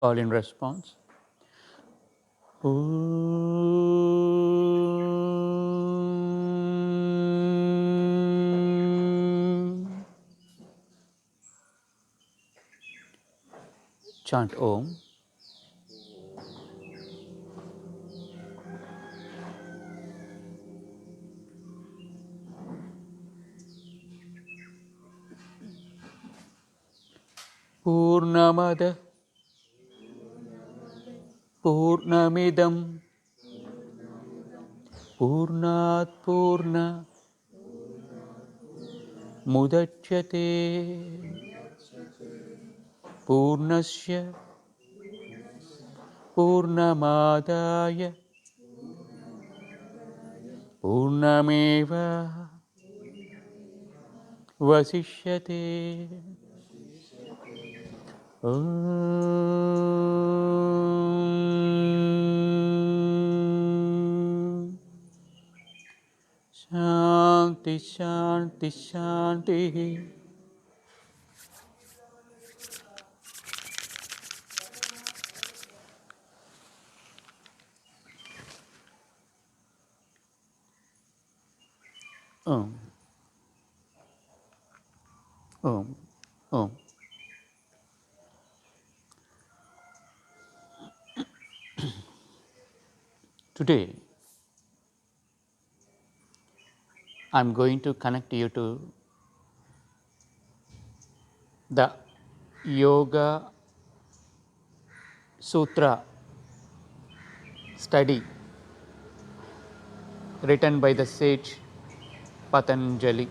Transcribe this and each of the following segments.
All in response. Chant Om. Purnamada Purnamidam Purnat Purna Mudachyate Purnasya Purnamadaya Purnameva Vasishyate. Om Shanti Shanti Shanti. Om Om Om. Today I am going to connect you to the Yoga Sutra study written by the sage Patanjali.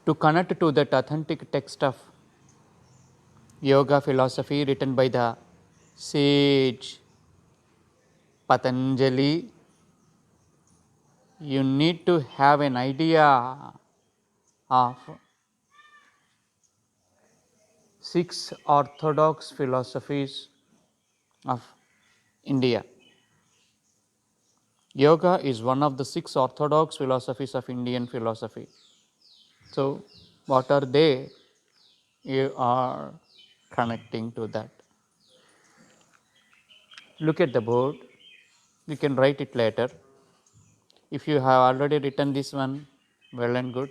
To connect to that authentic text of yoga philosophy written by the sage Patanjali, you need to have an idea of 6 orthodox philosophies of India. Yoga is one of the 6 orthodox philosophies of Indian philosophy. So, what are they? You are connecting to that. Look at the board, you can write it later. If you have already written this one, well and good.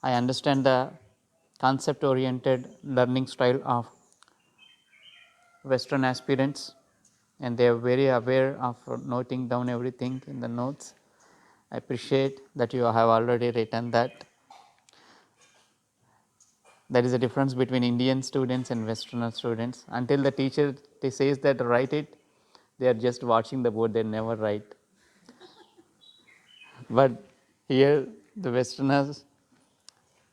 I understand the concept oriented learning style of Western aspirants, and they are very aware of noting down everything in the notes. I appreciate that you have already written that. There is a difference between Indian students and Western students. Until the teacher says that write it, they are just watching the board, they never write. But here the Westerners,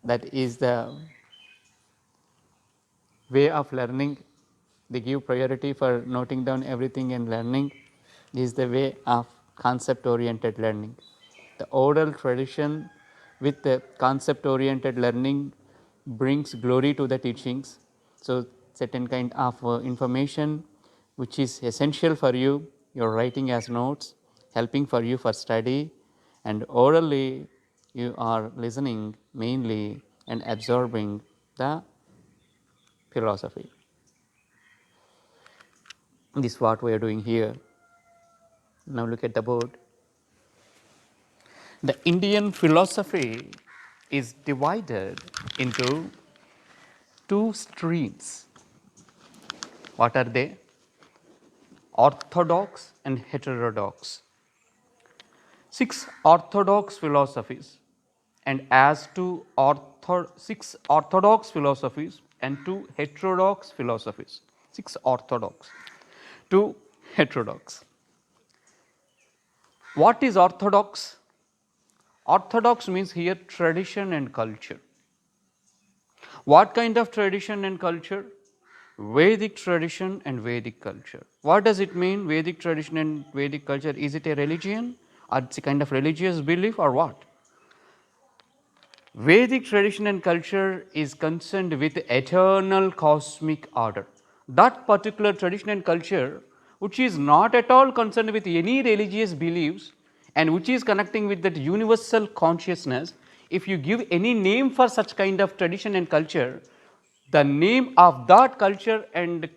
that is the way of learning. They give priority for noting down everything and learning. Is the way of concept oriented learning. The oral tradition with the concept oriented learning brings glory to the teachings. So, certain kind of information which is essential for you, you are writing as notes, helping for you for study, and orally you are listening mainly and absorbing the philosophy. This is what we are doing here. Now look at the board. The Indian philosophy is divided into 2 streams. What are they? Orthodox and heterodox. 6 orthodox philosophies, and as to 6 orthodox philosophies and 2 heterodox philosophies. 6 orthodox, 2 heterodox. What is orthodox? Orthodox means here tradition and culture. What kind of tradition and culture? Vedic tradition and Vedic culture. What does it mean, Vedic tradition and Vedic culture? Is it a religion, or it's a kind of religious belief, or what? Vedic tradition and culture is concerned with eternal cosmic order. That particular tradition and culture, which is not at all concerned with any religious beliefs and which is connecting with that universal consciousness, if you give any name for such kind of tradition and culture, the name of that culture and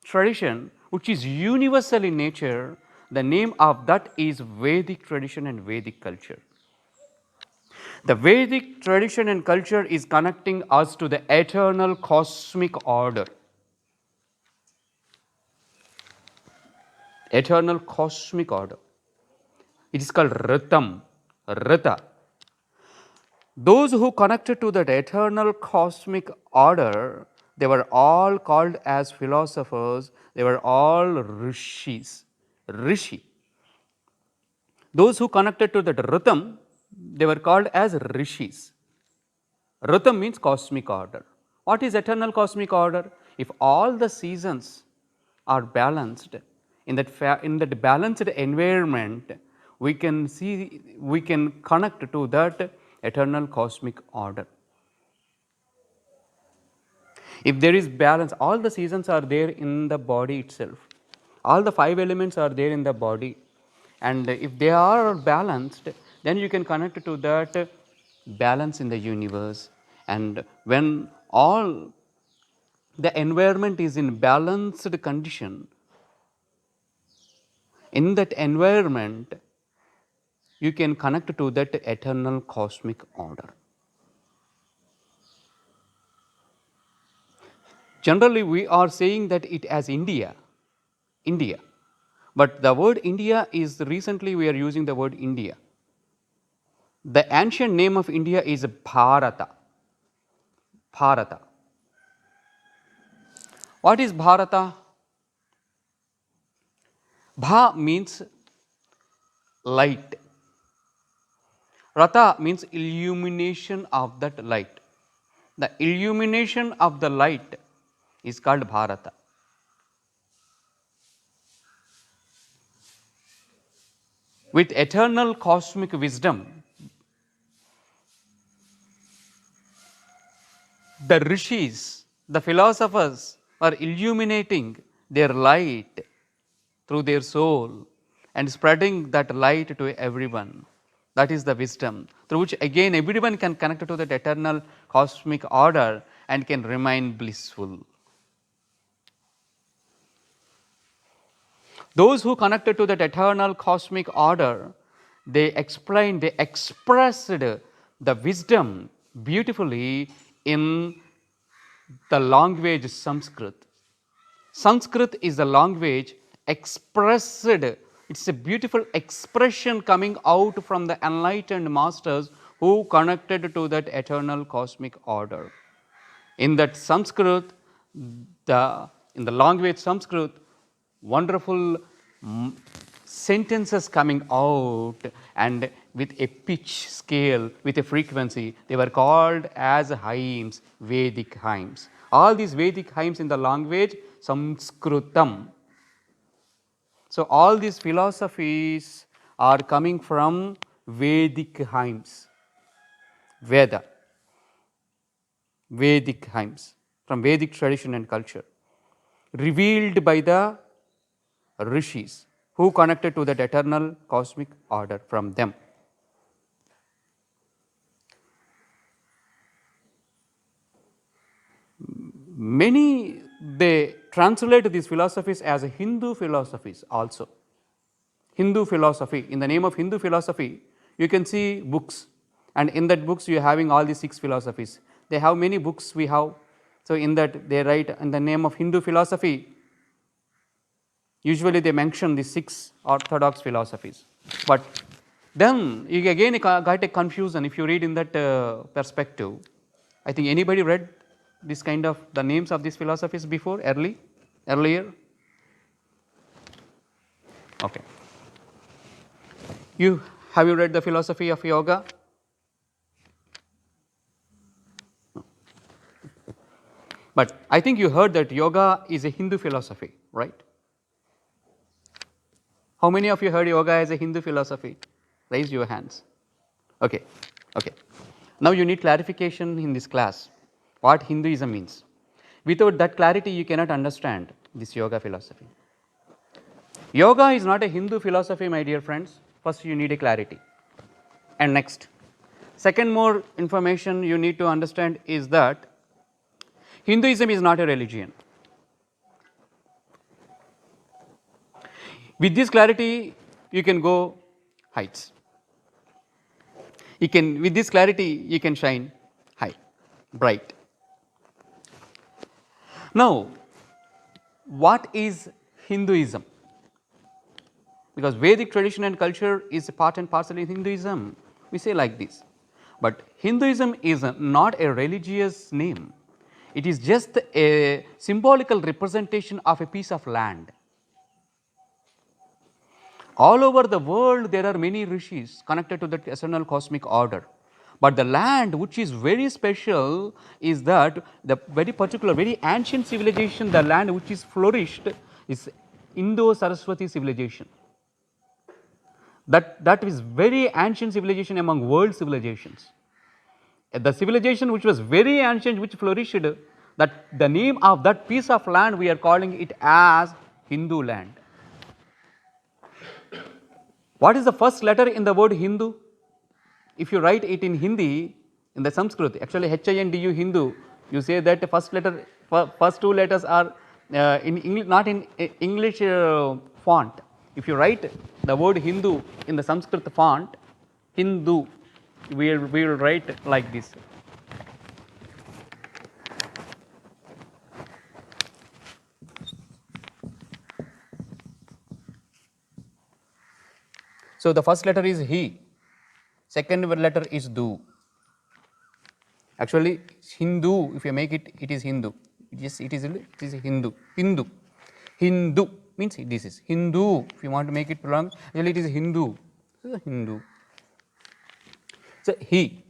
tradition which is universal in nature, the name of that is Vedic tradition and Vedic culture. The Vedic tradition and culture is connecting us to the eternal cosmic order. Eternal cosmic order. It is called Ritam, Rita. Those who connected to that eternal cosmic order, they were all called as philosophers, they were all rishis, rishi. Those who connected to that Ritam, they were called as rishis. Ritam means cosmic order. What is eternal cosmic order? If all the seasons are balanced, in that balanced environment, we can connect to that eternal cosmic order. If there is balance, all the seasons are there in the body itself. All the 5 elements are there in the body. And if they are balanced, then you can connect to that balance in the universe. And when all the environment is in balanced condition, in that environment, you can connect to that eternal cosmic order. Generally, we are saying that it as India, but the word India is recently we are using the word India. The ancient name of India is Bharata. Bharata. What is Bharata? Bha means light. Rata means illumination of that light. The illumination of the light is called Bharata. With eternal cosmic wisdom, the rishis, the philosophers are illuminating their light through their soul and spreading that light to everyone. That is the wisdom through which again everyone can connect to that eternal cosmic order and can remain blissful. Those who connected to that eternal cosmic order, they expressed the wisdom beautifully in the language Sanskrit. Sanskrit is the language expressed, it's a beautiful expression coming out from the enlightened masters who connected to that eternal cosmic order. In that Sanskrit, in the language Sanskrit, wonderful sentences coming out and with a pitch scale, with a frequency, they were called as hymns, Vedic hymns. All these Vedic hymns in the language Sanskritam. So all these philosophies are coming from Vedic hymns, Veda, Vedic hymns, from Vedic tradition and culture, revealed by the rishis who connected to that eternal cosmic order from them. Many, they translate these philosophies as Hindu philosophies also. Hindu philosophy, in the name of Hindu philosophy, you can see books, and in that books you are having all these 6 philosophies. They have many books we have. So in that they write in the name of Hindu philosophy, usually they mention the 6 orthodox philosophies. But then you again got a confusion if you read in that perspective. I think anybody read this kind of the names of these philosophies before, earlier? Okay. Have you read the philosophy of yoga? No. But I think you heard that yoga is a Hindu philosophy, right? How many of you heard yoga as a Hindu philosophy? Raise your hands. Okay. Now you need clarification in this class, what Hinduism means. Without that clarity, you cannot understand this yoga philosophy. Yoga is not a Hindu philosophy, my dear friends. First, you need a clarity. And next, Second more information you need to understand is that Hinduism is not a religion. With this clarity, you can go heights. You can, with this clarity, you can shine high, bright. Now, what is Hinduism? Because Vedic tradition and culture is a part and parcel in Hinduism. We say like this. But Hinduism is not a religious name. It is just a symbolical representation of a piece of land. All over the world, there are many rishis connected to the eternal cosmic order. But the land which is very special is that the very particular, very ancient civilization, the land which is flourished is Indo-Saraswati civilization. That is very ancient civilization among world civilizations. The civilization which was very ancient, which flourished, that the name of that piece of land we are calling it as Hindu land. What is the first letter in the word Hindu? If you write it in Hindi, in the Sanskrit, actually Hindu, Hindu, you say that the first letter, first two letters are in English, not in English font. If you write the word Hindu in the Sanskrit font, Hindu, we will write like this. So, the first letter is he, second letter is du. Actually, Hindu, if you make it, it is Hindu. It is Hindu. Hindu. Hindu means this is Hindu. If you want to make it prolonged, actually it is Hindu. This is Hindu. So, he,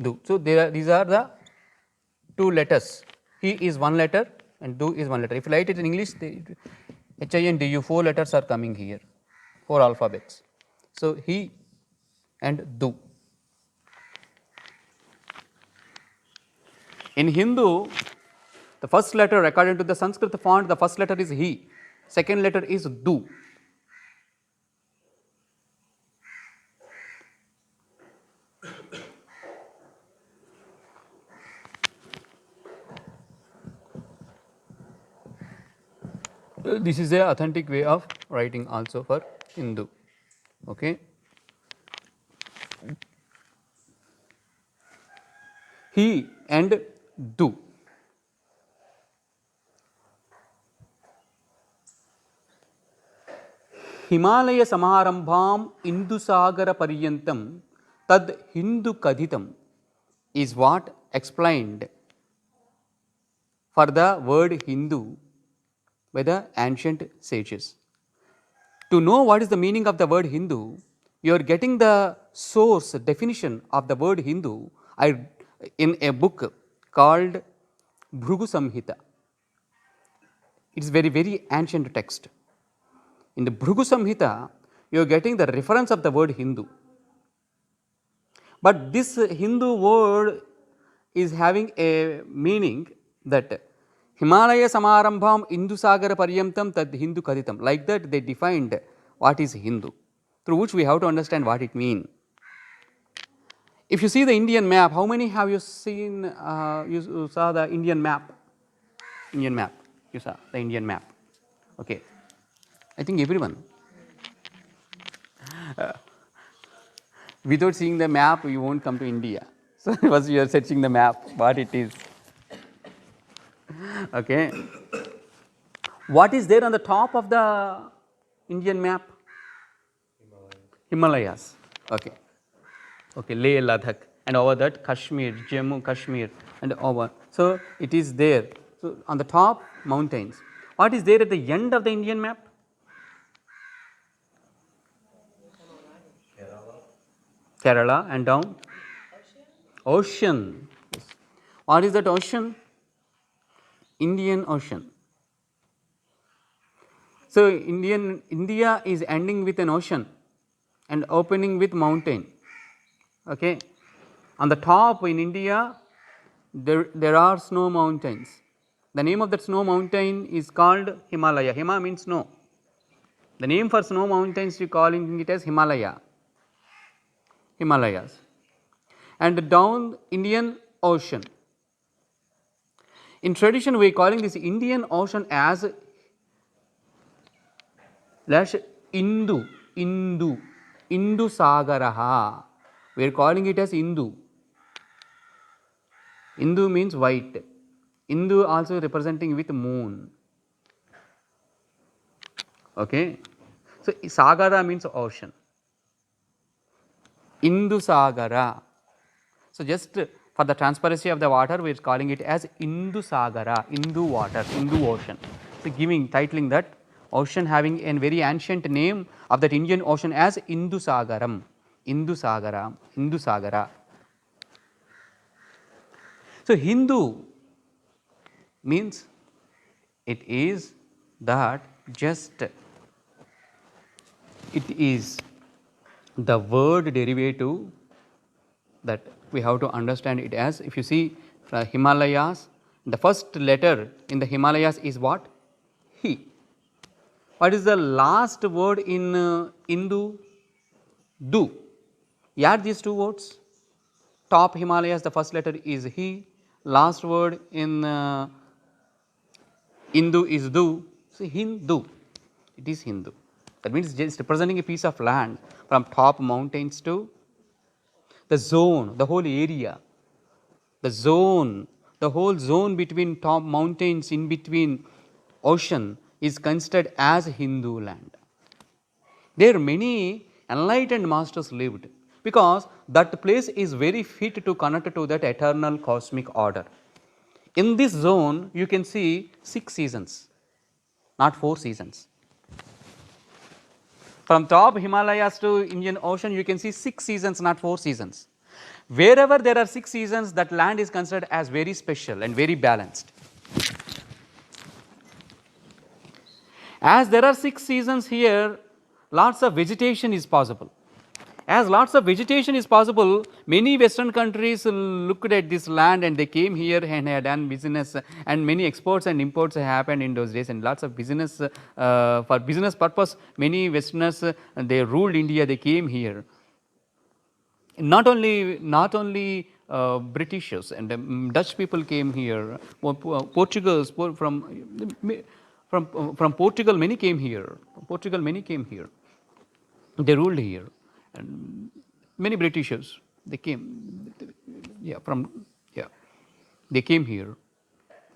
du. So, these are the two letters. He is one letter and du is one letter. If you write it in English, HINDU, 4 letters are coming here, 4 alphabets. So, he and du. In Hindu, the first letter according to the Sanskrit font, the first letter is he, second letter is du. This is the authentic way of writing also for Hindu. Okay. He and du. Himalaya Samarambham Indusagara Paryantam Tad Hindu Kadhitam is what explained for the word Hindu by the ancient sages. To know what is the meaning of the word Hindu, you are getting the source definition of the word Hindu in a book called Bhrigu Samhita. It is very ancient text. In the Bhrigu Samhita, you are getting the reference of the word Hindu. But this Hindu word is having a meaning that Himalaya Samarambham Indusagara Paryantam Tad Hindu Kadhitam. Like that, they defined what is Hindu, through which we have to understand what it means. If you see the Indian map, how many have you seen? You saw the Indian map? Indian map. You saw the Indian map. Okay. I think everyone. Without seeing the map, you won't come to India. So, first you are searching the map, what it is. Okay. What is there on the top of the Indian map? Himalayas. Okay. Okay, Leh, Ladakh, and over that Kashmir, Jammu, Kashmir, and over. So, it is there. So, on the top, mountains. What is there at the end of the Indian map? Kerala, and down? Ocean. Yes. What is that ocean? Indian Ocean. So, India is ending with an ocean and opening with mountain. Okay. On the top in India, there are snow mountains. The name of that snow mountain is called Himalaya. Hima means snow. The name for snow mountains, we calling it as Himalaya. Himalayas. and down Indian Ocean. In tradition, we are calling this Indian Ocean as Indu, Indu Sagaraha. We are calling it as Indu. Indu means white. Indu also representing with moon. Okay. So, Sagara means ocean. Indu Sagara. So, just for the transparency of the water, we are calling it as Indu Sagara, Indu water, Indu ocean. So, titling that ocean having a very ancient name of that Indian Ocean as Indu Sagaram, Indu Sagara, Indu Sagara. So, Hindu means it is that just it is the word derivative that we have to understand it as. If you see Himalayas, the first letter in the Himalayas is what? He. What is the last word in Hindu? Do. Add these two words. Top Himalayas, the first letter is he. Last word in Hindu is do. So, Hindu. It is Hindu. That means just representing a piece of land from top mountains to the zone, the whole area, the zone, the whole zone between top mountains in between ocean is considered as Hindu land. There many enlightened masters lived because that place is very fit to connect to that eternal cosmic order. In this zone you can see 6 seasons, not 4 seasons. From top Himalayas to Indian Ocean you can see 6 seasons, not 4 seasons. Wherever there are 6 seasons, that land is considered as very special and very balanced. As there are 6 seasons here, lots of vegetation is possible. As lots of vegetation is possible, many Western countries looked at this land and they came here and had done business, and many exports and imports happened in those days, and lots of business, for business purpose, many Westerners, they ruled India, they came here. Not only Britishers and Dutch people came here, Portuguese from Portugal many came here. They ruled here, and many Britishers they came, they came here,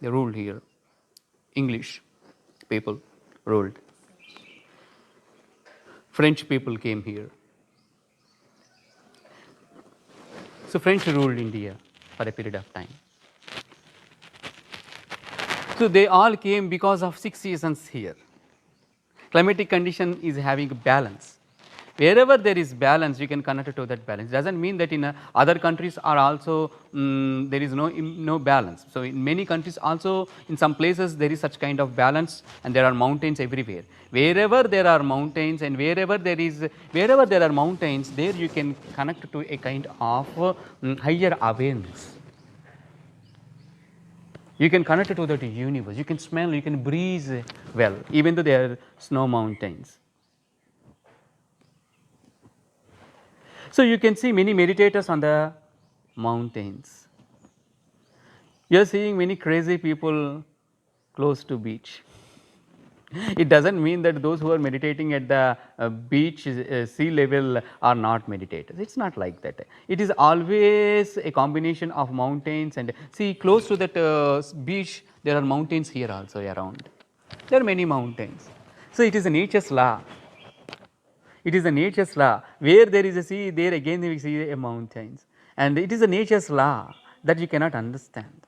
they ruled here. English people ruled. French people came here. So, French ruled India for a period of time. So, they all came because of 6 seasons here. Climatic condition is having balance. Wherever there is balance, you can connect to that balance. Does not mean that in other countries are also there is no balance. So, in many countries also, in some places there is such kind of balance, and there are mountains everywhere. Wherever there are mountains and wherever there are mountains, there you can connect to a kind of higher awareness. You can connect to that universe. You can smell, you can breathe well, even though there are snow mountains. So, you can see many meditators on the mountains. You are seeing many crazy people close to beach. It does not mean that those who are meditating at the beach sea level are not meditators. It is not like that. It is always a combination of mountains, and see, close to that beach there are mountains here also around. There are many mountains. So, it is a nature's law. It is a nature's law. Where there is a sea, there again we see a mountains, and it is a nature's law that you cannot understand.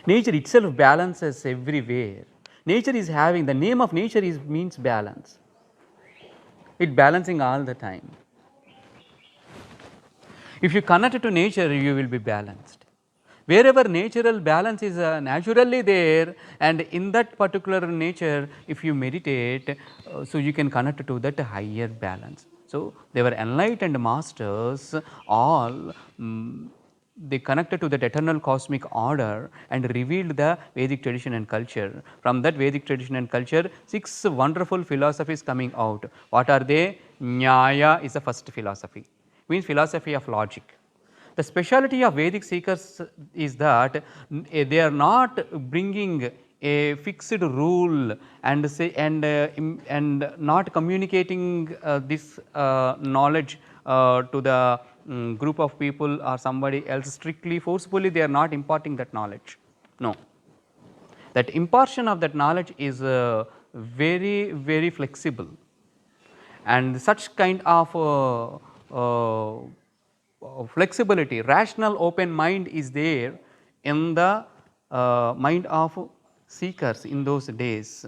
Nature itself balances everywhere. Nature is having, the name of nature means balance. It balancing all the time. If you connect to nature, you will be balanced. Wherever natural balance is naturally there, and in that particular nature, if you meditate, so you can connect to that higher balance. So, they were enlightened masters, all they connected to that eternal cosmic order and revealed the Vedic tradition and culture. From that Vedic tradition and culture, 6 wonderful philosophies coming out. What are they? Nyaya is the first philosophy. means philosophy of logic. The speciality of Vedic seekers is that they are not bringing a fixed rule and say and not communicating this knowledge to the group of people or somebody else strictly forcefully. They are not imparting that knowledge. No, that impartition of that knowledge is very flexible, and such kind of flexibility, rational open mind is there in the mind of seekers in those days.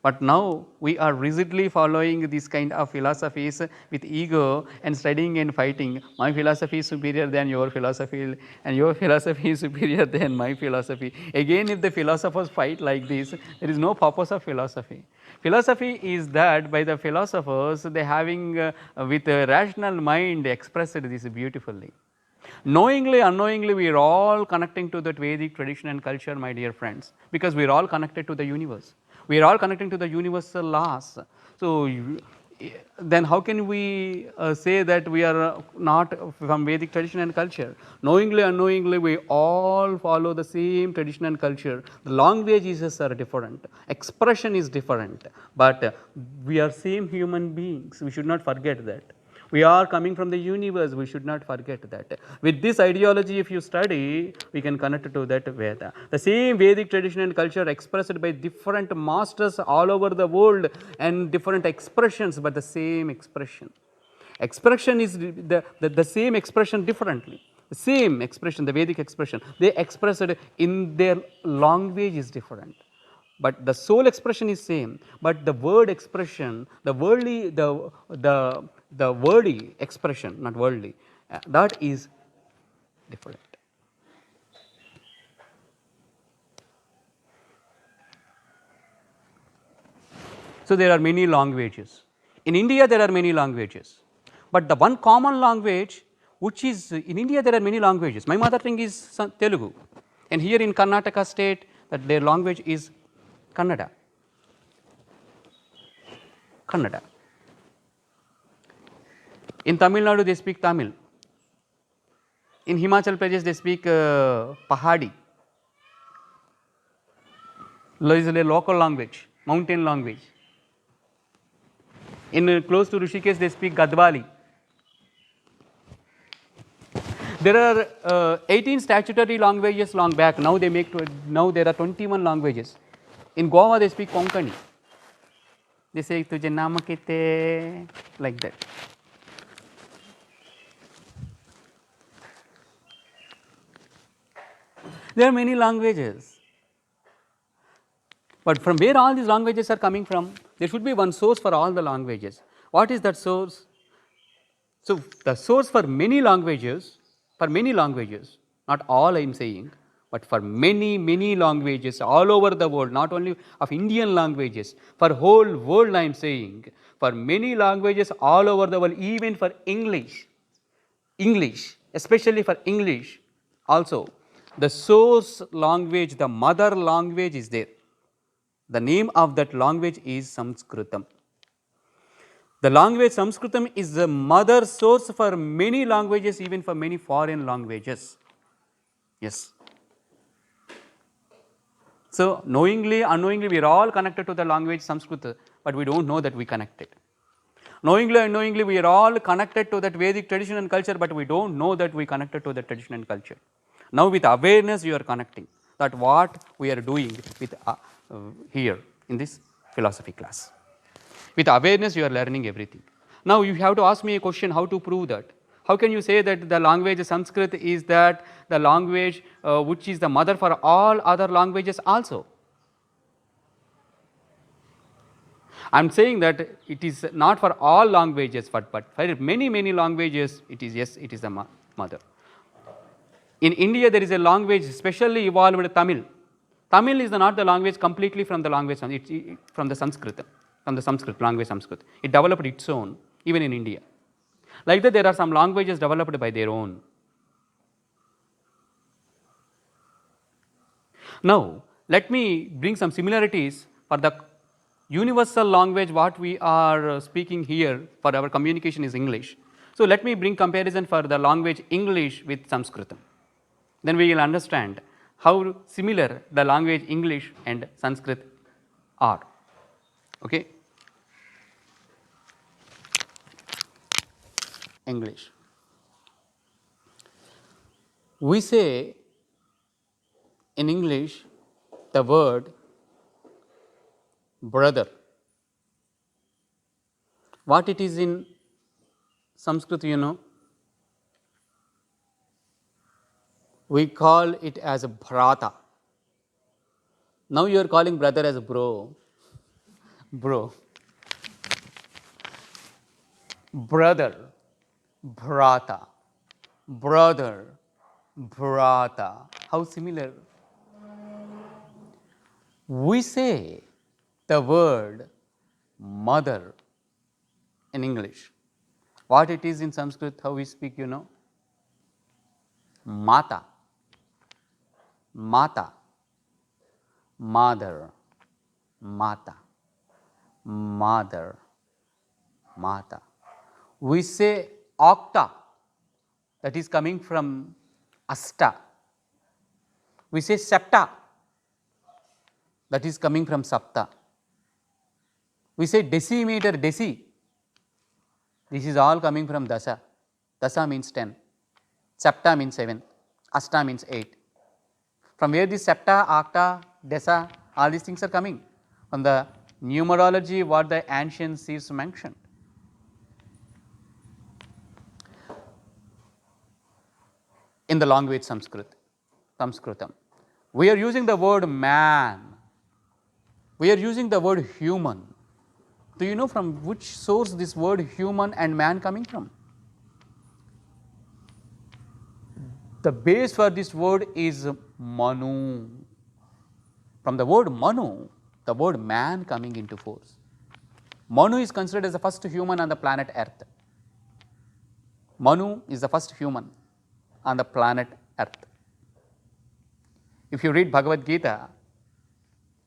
But now we are rigidly following this kind of philosophies with ego and studying and fighting. My philosophy is superior than your philosophy, and your philosophy is superior than my philosophy. Again, if the philosophers fight like this, there is no purpose of philosophy. Philosophy is that by the philosophers, they having with a rational mind expressed this beautifully. Knowingly, unknowingly, we are all connecting to that Vedic tradition and culture, my dear friends, because we are all connected to the universe. We are all connecting to the universal laws. So, then how can we say that we are not from Vedic tradition and culture? Knowingly, unknowingly, we all follow the same tradition and culture. The languages are different, expression is different, but we are same human beings. We should not forget that. We are coming from the universe, we should not forget that. With this ideology, if you study, we can connect to that Veda. The same Vedic tradition and culture expressed by different masters all over the world and different expressions, but the same expression. Expression is the same expression differently. The same expression, the Vedic expression, they express it in their language is different. But the soul expression is same, but the word expression, the worldly, the wordy expression, not worldly, that is different. So there are many languages. In India, there are many languages, but the one common language, which is in India, there are many languages. My mother tongue is Telugu, and here in Karnataka state, that their language is Kannada. Kannada. In Tamil Nadu, they speak Tamil. In Himachal Pradesh, they speak Pahadi. There is a local language, mountain language. In close to Rishikesh, they speak Gadwali. There are 18 statutory languages long back. Now they make now there are 21 languages. In Goa, they speak Konkani. They say tujhe naam kite, like that. There are many languages. But from where all these languages are coming from? There should be one source for all the languages. What is that source? So, the source for many languages, not all I am saying, but for many languages all over the world, not only of Indian languages, for whole world I am saying, for many languages all over the world, even for English, especially for English also, the source language, the mother language is there. The name of that language is Sanskritam. The language Sanskritam is the mother source for many languages, even for many foreign languages. Yes. So, knowingly, unknowingly, we are all connected to the language Sanskrit, but we do not know that we connected. Knowingly, unknowingly, we are all connected to that Vedic tradition and culture, but we do not know that we connected to the tradition and culture. Now, with awareness, you are connecting. That what we are doing with here in this philosophy class. With awareness, you are learning everything. Now, you have to ask me a question, how to prove that? How can you say that the language Sanskrit is that the language which is the mother for all other languages also? I am saying that it is not for all languages, but for many languages, it is, yes, it is the mother. In India, there is a language specially evolved, Tamil. Tamil is not the language completely from the language, from the Sanskrit, language Sanskrit. It developed its own, even in India. Like that, there are some languages developed by their own. Now, let me bring some similarities for the universal language what we are speaking here for our communication is English. So, let me bring comparison for the language English with Sanskritam. Then we will understand how similar the language English and Sanskrit are. Okay? English. We say in English the word brother. What it is in Sanskrit, you know? We call it as a bhrata. Now you are calling brother as bro. Bro. Brother. Bhrata. Brother. Bhrata. How similar? We say the word mother in English. What it is in Sanskrit, how we speak, you know? Mata. Mata. Mother. Mata. Mother. Mata. We say octa, that is coming from asta. We say septa, that is coming from sapta. We say decimeter, deci, this is all coming from dasa. Dasa means 10, septa means 7, asta means 8. From where this septa, octa, desa, all these things are coming? From the numerology what the ancient seers mentioned. In the language Sanskritam, we are using the word man, we are using the word human. Do you know from which source this word human and man coming from? The base for this word is Manu. From the word Manu, the word man coming into force. Manu is considered as the first human on the planet Earth. Manu is the first human on the planet Earth. If you read Bhagavad Gita,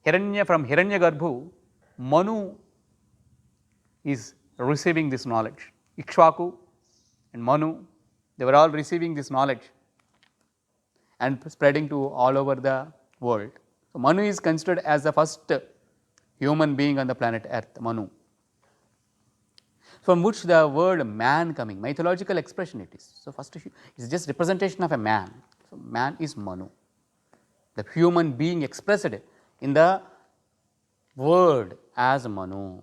from Hiranyagarbhu, Manu is receiving this knowledge. Ikshvaku and Manu, they were all receiving this knowledge and spreading to all over the world. So, Manu is considered as the first human being on the planet Earth, Manu. From which the word man coming, mythological expression it is. So, first it is just representation of a man. So, man is Manu, the human being expressed in the word as Manu.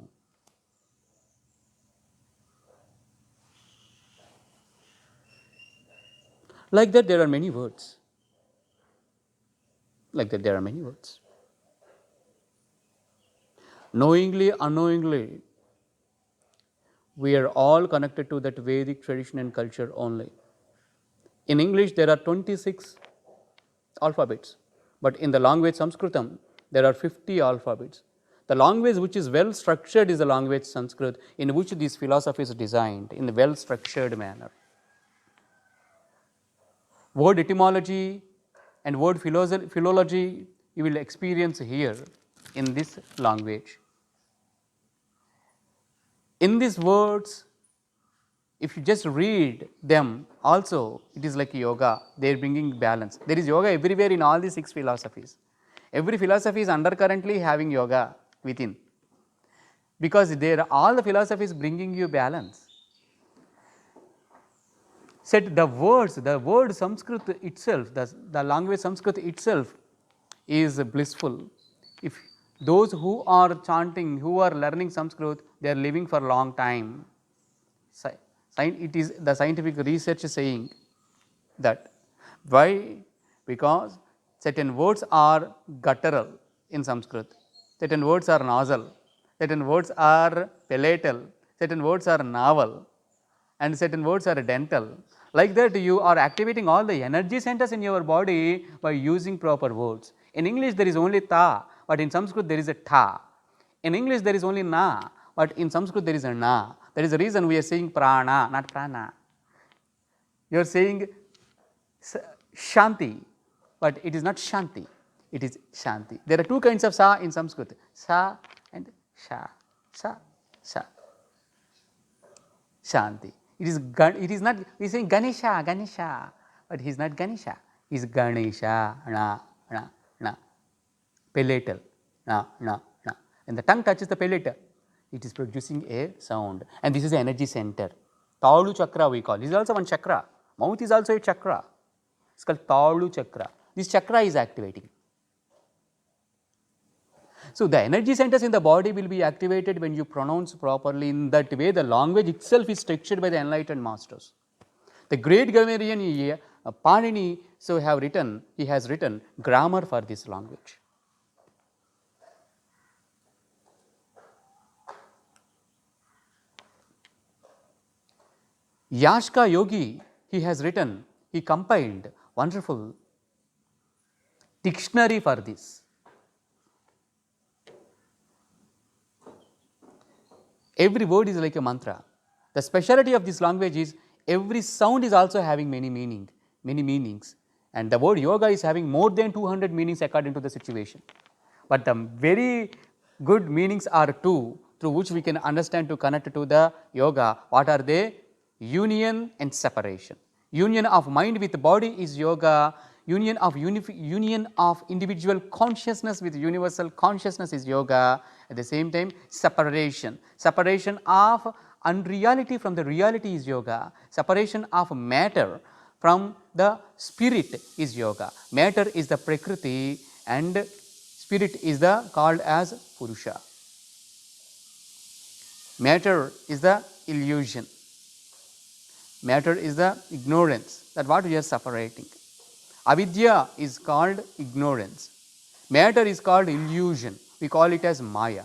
Like that there are many words. Like that there are many words. Knowingly, unknowingly, we are all connected to that Vedic tradition and culture only. In English there are 26 alphabets, but in the language Sanskritam there are 50 alphabets. The language which is well structured is the language Sanskrit, in which these philosophies are designed in a well structured manner. Word etymology and word philology you will experience here in this language. In these words, if you just read them also, it is like yoga, they are bringing balance. There is yoga everywhere in all these 6 philosophies. Every philosophy is undercurrently having yoga within, because all the philosophies bringing you balance. Said the word Sanskrit itself, the language Sanskrit itself is blissful. If those who are chanting, who are learning Sanskrit, they are living for a long time. It is the scientific research saying that. Why? Because certain words are guttural in Sanskrit, certain words are nasal, certain words are palatal, certain words are naval, and certain words are dental. Like that you are activating all the energy centers in your body by using proper words. In English there is only ta, but in Sanskrit there is a ta. In English there is only na, but in Sanskrit there is a na. That is the reason we are saying prana, not prana. You are saying shanti, but it is not shanti, it is shanti. There are 2 kinds of sa in Sanskrit, sa and sha, sa, sha, shanti. It is not, we are saying Ganesha, Ganesha, but he is not Ganesha, he is Ganesha, na, na, na, palatal, na, na, na. And the tongue touches the palatal, it is producing a sound, and this is the energy center. Taulu chakra we call, this is also one chakra, mouth is also a chakra, it is called Taulu chakra, this chakra is activating. So, the energy centers in the body will be activated when you pronounce properly. In that way, the language itself is structured by the enlightened masters. The great grammarian Panini he has written grammar for this language. Yashka Yogi, he compiled wonderful dictionary for this. Every word is like a mantra. The speciality of this language is every sound is also having many meanings, and the word yoga is having more than 200 meanings according to the situation. But the very good meanings are two through which we can understand to connect to the yoga. What are they? Union and separation. Union of mind with body is yoga. Union of individual consciousness with universal consciousness is yoga. At the same time, separation of unreality from the reality is yoga. Separation of matter from the spirit is yoga. Matter is the prakriti and spirit is the called as Purusha. Matter is the illusion. Matter is the ignorance, that what we are separating. Avidya is called ignorance. Matter is called illusion. We call it as Maya.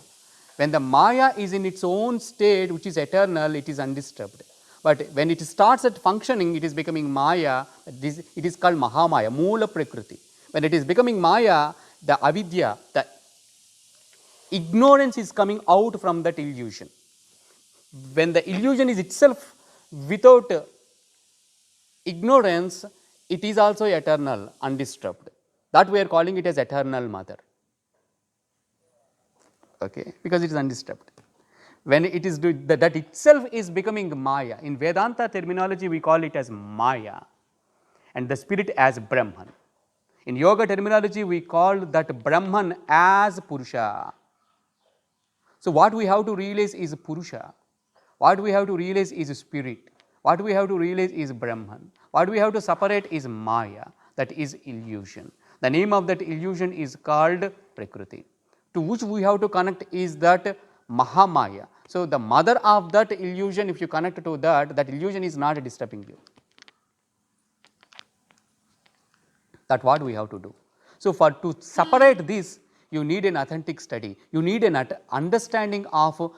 When the Maya is in its own state, which is eternal, it is undisturbed. But when it starts at functioning, it is becoming Maya. It is called Mahamaya, Moola Prakriti. When it is becoming Maya, the Avidya, the ignorance is coming out from that illusion. When the illusion is itself without ignorance, it is also eternal, undisturbed. That we are calling it as eternal mother, okay, because it is undisturbed. When it is that itself is becoming Maya. In Vedanta terminology, we call it as Maya, and the spirit as Brahman. In yoga terminology, we call that Brahman as Purusha. So, what we have to realize is Purusha, what we have to realize is spirit, what we have to realize is Brahman, what we have to separate is Maya, that is illusion. The name of that illusion is called Prakriti, to which we have to connect is that Mahamaya. So, the mother of that illusion, if you connect to that illusion is not disturbing you. That what we have to do. So, to separate this, you need an authentic study, you need an understanding of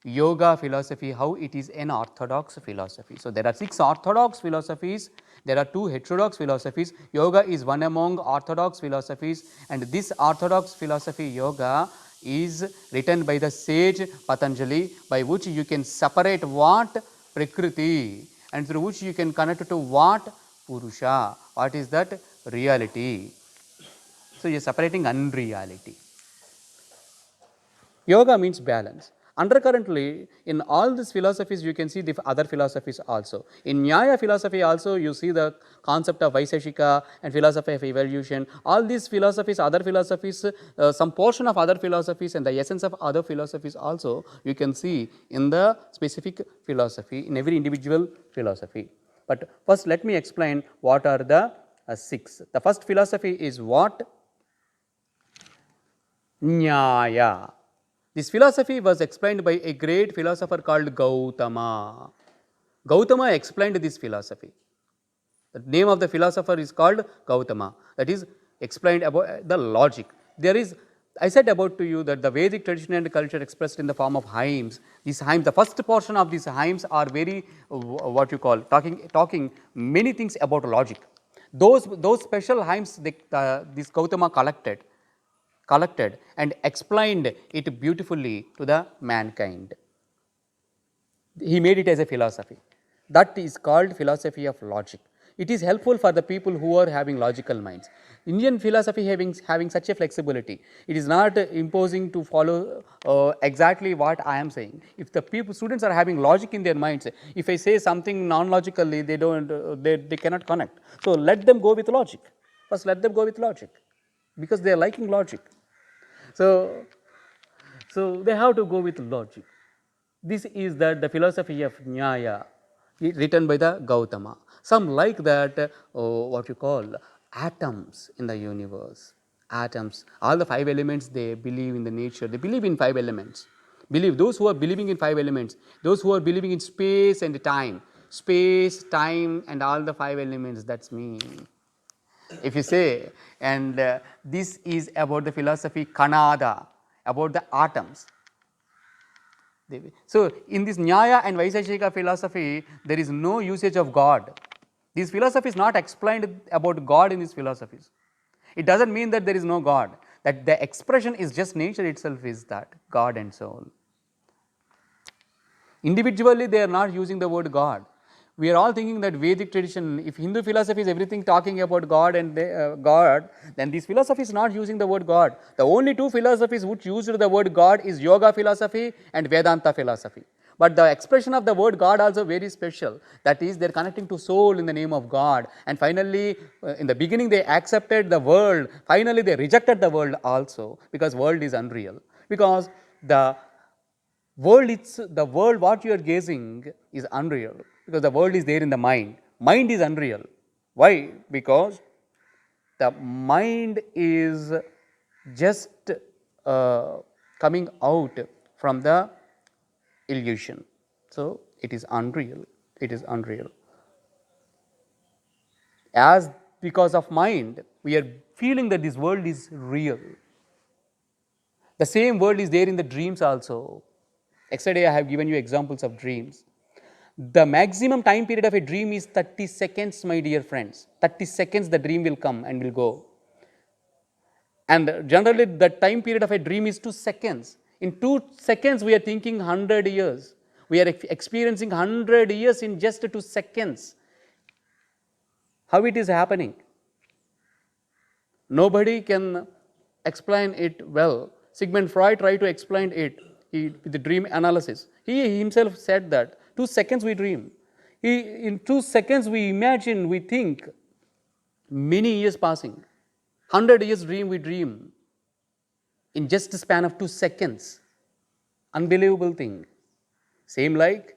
yoga philosophy, how it is an orthodox philosophy. So, there are 6 orthodox philosophies, there are 2 heterodox philosophies. Yoga is one among orthodox philosophies, and this orthodox philosophy yoga is written by the sage Patanjali, by which you can separate what Prakriti and through which you can connect to what Purusha, what is that reality. So, you are separating unreality. Yoga means balance. Undercurrently, in all these philosophies, you can see the other philosophies also. In Nyaya philosophy also, you see the concept of Vaiseshika and philosophy of evolution. All these philosophies, other philosophies, some portion of other philosophies and the essence of other philosophies also, you can see in the specific philosophy, in every individual philosophy. But first, let me explain what are the 6. The first philosophy is what? Nyaya. This philosophy was explained by a great philosopher called Gautama. Gautama explained this philosophy. The name of the philosopher is called Gautama, that is explained about the logic. There is, I said about to you that the Vedic tradition and culture expressed in the form of hymns. These hymns, the first portion of these hymns are very what you call talking many things about logic. Those special hymns this Gautama collected and explained it beautifully to the mankind. He made it as a philosophy. That is called philosophy of logic. It is helpful for the people who are having logical minds. Indian philosophy having such a flexibility. It is not imposing to follow exactly what I am saying. If the students are having logic in their minds, if I say something non-logically, they don't, they cannot connect. So let them go with logic. First, let them go with logic, because they are liking logic. So they have to go with logic. This is the philosophy of Nyaya, written by the Gautama. Some like that, what you call atoms in the universe. Atoms, all the 5 elements, they believe in the nature, they believe in 5 elements. Believe, those who are believing in 5 elements, those who are believing in space, time, and all the 5 elements, that's me. If you say, and this is about the philosophy Kanada, about the atoms. So in this Nyaya and Vaisheshika philosophy, there is no usage of God. These philosophies not explained about God in these philosophies. It does not mean that there is no God, that the expression is just nature itself is that, God and soul. Individually, they are not using the word God. We are all thinking that Vedic tradition, if Hindu philosophy is everything talking about God and God, then this philosophy is not using the word God. The only 2 philosophies which used the word God is Yoga philosophy and Vedanta philosophy. But the expression of the word God also very special. That is, they are connecting to soul in the name of God. And finally, in the beginning they accepted the world. Finally, they rejected the world also, because world is unreal. Because the world what you are gazing is unreal, because the world is there in the mind. Mind is unreal. Why? Because the mind is just coming out from the illusion. So it is unreal. It is unreal. As because of mind, we are feeling that this world is real. The same world is there in the dreams also. Yesterday I have given you examples of dreams. The maximum time period of a dream is 30 seconds, my dear friends. 30 seconds the dream will come and will go. And generally the time period of a dream is 2 seconds. In 2 seconds we are thinking 100 years. We are experiencing 100 years in just 2 seconds. How it is happening? Nobody can explain it well. Sigmund Freud tried to explain it with the dream analysis. He himself said that 2 seconds we dream. In 2 seconds we imagine, we think, many years passing. 100 years dream we dream in just a span of 2 seconds. Unbelievable thing. Same like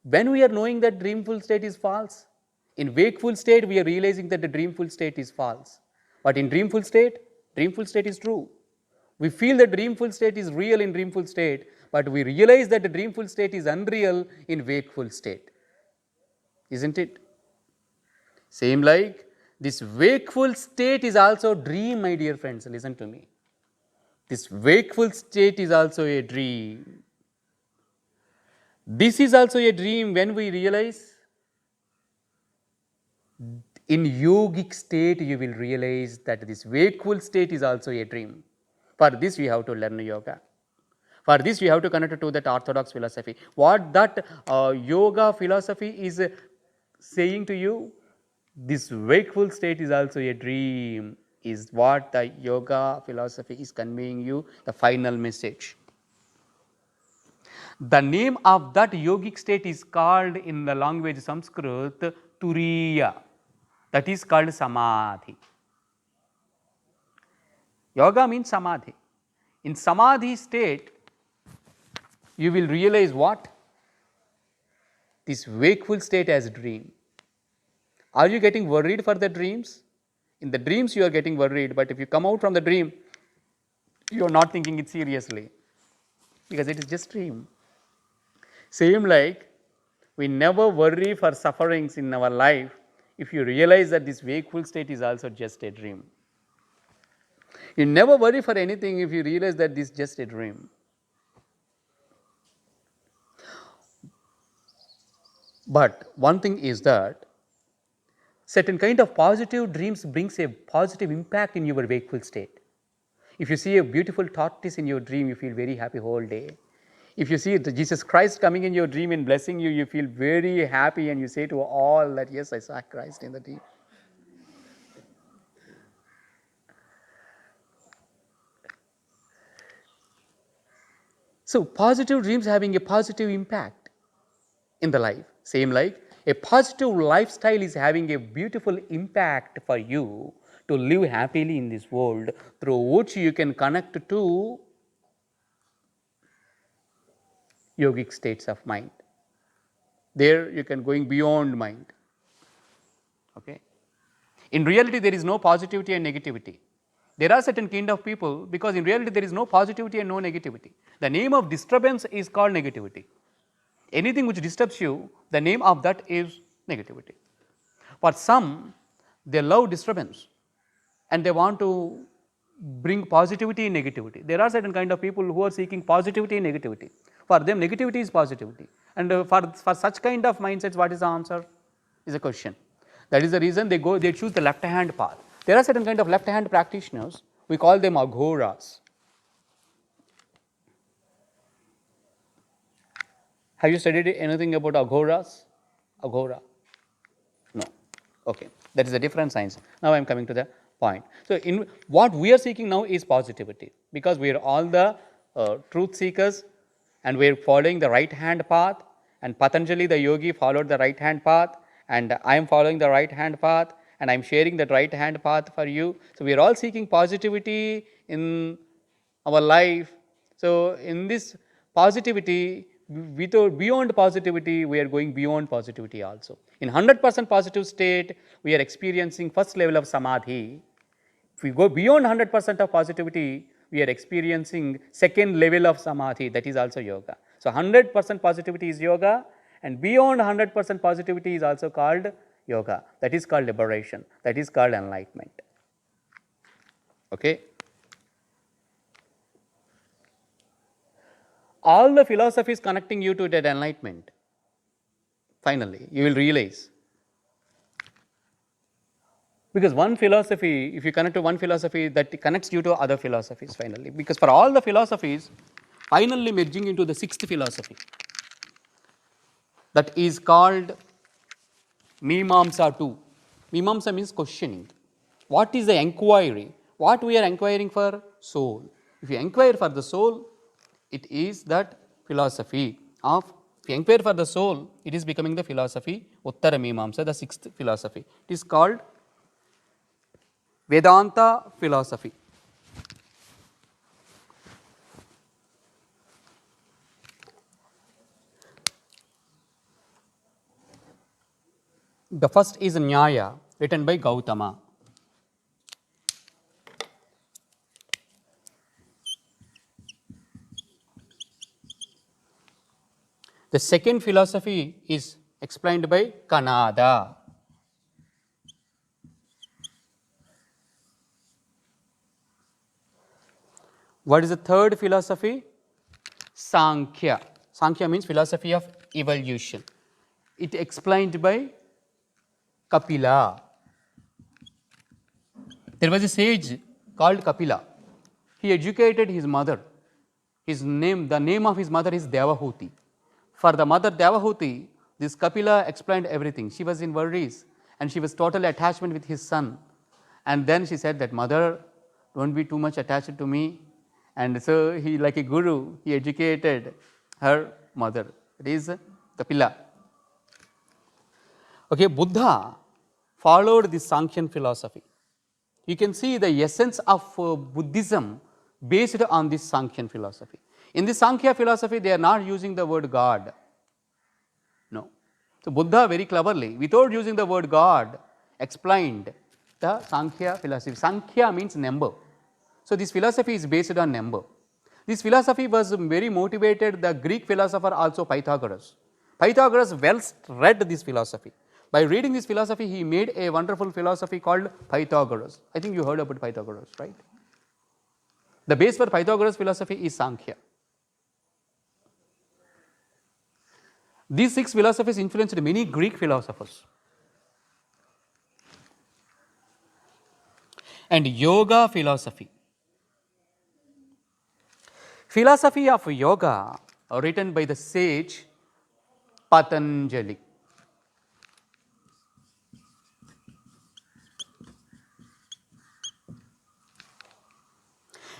when we are knowing that dreamful state is false, in wakeful state we are realizing that the dreamful state is false. But in dreamful state is true. We feel that dreamful state is real in dreamful state, but we realize that the dreamful state is unreal in wakeful state. Isn't it? Same like this wakeful state is also dream, my dear friends. Listen to me. This wakeful state is also a dream. This is also a dream when we realize. In yogic state, you will realize that this wakeful state is also a dream. For this, we have to learn yoga. For this, we have to connect to that orthodox philosophy. What that yoga philosophy is saying to you, this wakeful state is also a dream, is what the yoga philosophy is conveying you, the final message. The name of that yogic state is called in the language Sanskrit Turiya. That is called Samadhi. Yoga means Samadhi. In Samadhi state, you will realize what? This wakeful state as dream. Are you getting worried for the dreams? In the dreams you are getting worried, but if you come out from the dream, you are not thinking it seriously, because it is just dream. Same like, we never worry for sufferings in our life if you realize that this wakeful state is also just a dream. You never worry for anything if you realize that this is just a dream. But one thing is that certain kind of positive dreams brings a positive impact in your wakeful state. If you see a beautiful tortoise in your dream, you feel very happy whole day. If you see Jesus Christ coming in your dream and blessing you, you feel very happy and you say to all that, yes, I saw Christ in the dream. So positive dreams having a positive impact in the life. Same like a positive lifestyle is having a beautiful impact for you to live happily in this world, through which you can connect to yogic states of mind. There you can going beyond mind. Okay. In reality, there is no positivity and negativity. There are certain kind of people, because in reality there is no positivity and no negativity. The name of disturbance is called negativity. Anything which disturbs you, the name of that is negativity. For some, they love disturbance and they want to bring positivity and negativity. There are certain kind of people who are seeking positivity and negativity. For them, negativity is positivity. And for such kind of mindsets, what is the answer? Is a question. That is the reason they choose the left hand path. There are certain kind of left hand practitioners, we call them aghoras. Have you studied anything about aghoras? Aghora? No. Okay. That is a different science. Now I am coming to the point. So in what we are seeking now is positivity, because we are all the truth seekers and we are following the right hand path, and Patanjali the yogi followed the right hand path, and I am following the right hand path, and I am sharing that right hand path for you. So we are all seeking positivity in our life. So in this positivity, beyond positivity, we are going beyond positivity also. In 100% positive state, we are experiencing first level of samadhi. If we go beyond 100% of positivity, we are experiencing second level of samadhi, that is also yoga. So 100% positivity is yoga, and beyond 100% positivity is also called yoga. That is called liberation. That is called enlightenment. Okay. All the philosophies connecting you to that enlightenment, finally, you will realize. Because one philosophy, if you connect to one philosophy, that connects you to other philosophies finally. Because for all the philosophies, finally merging into the sixth philosophy, that is called Mimamsa 2. Mimamsa means questioning. What is the enquiry? What we are enquiring for? Soul. If you inquire for the soul, it is that philosophy of, if you inquire for the soul, it is becoming the philosophy Uttara Mimamsa, the sixth philosophy. It is called Vedanta philosophy. The first is Nyaya, written by Gautama. The second philosophy is explained by Kanada. What is the third philosophy? Sankhya. Sankhya means philosophy of evolution. It explained by Kapila. There was a sage called Kapila. He educated his mother. The name of his mother is Devahuti. For the mother Devahuti, this Kapila explained everything. She was in worries and she was totally attachment with his son. And then she said that, mother, don't be too much attached to me. And so he, like a guru, he educated her mother. It is Kapila. Okay, Buddha followed this Sankhyan philosophy. You can see the essence of Buddhism based on this Sankhyan philosophy. In this Sankhya philosophy, they are not using the word God. No. So Buddha very cleverly, without using the word God, explained the Sankhya philosophy. Sankhya means number. So this philosophy is based on number. This philosophy was very motivated, the Greek philosopher also Pythagoras. Pythagoras well read this philosophy. By reading this philosophy, he made a wonderful philosophy called Pythagoras. I think you heard about Pythagoras, right? The base for Pythagoras philosophy is Sankhya. These six philosophies influenced many Greek philosophers. And yoga philosophy. Philosophy of yoga written by the sage Patanjali.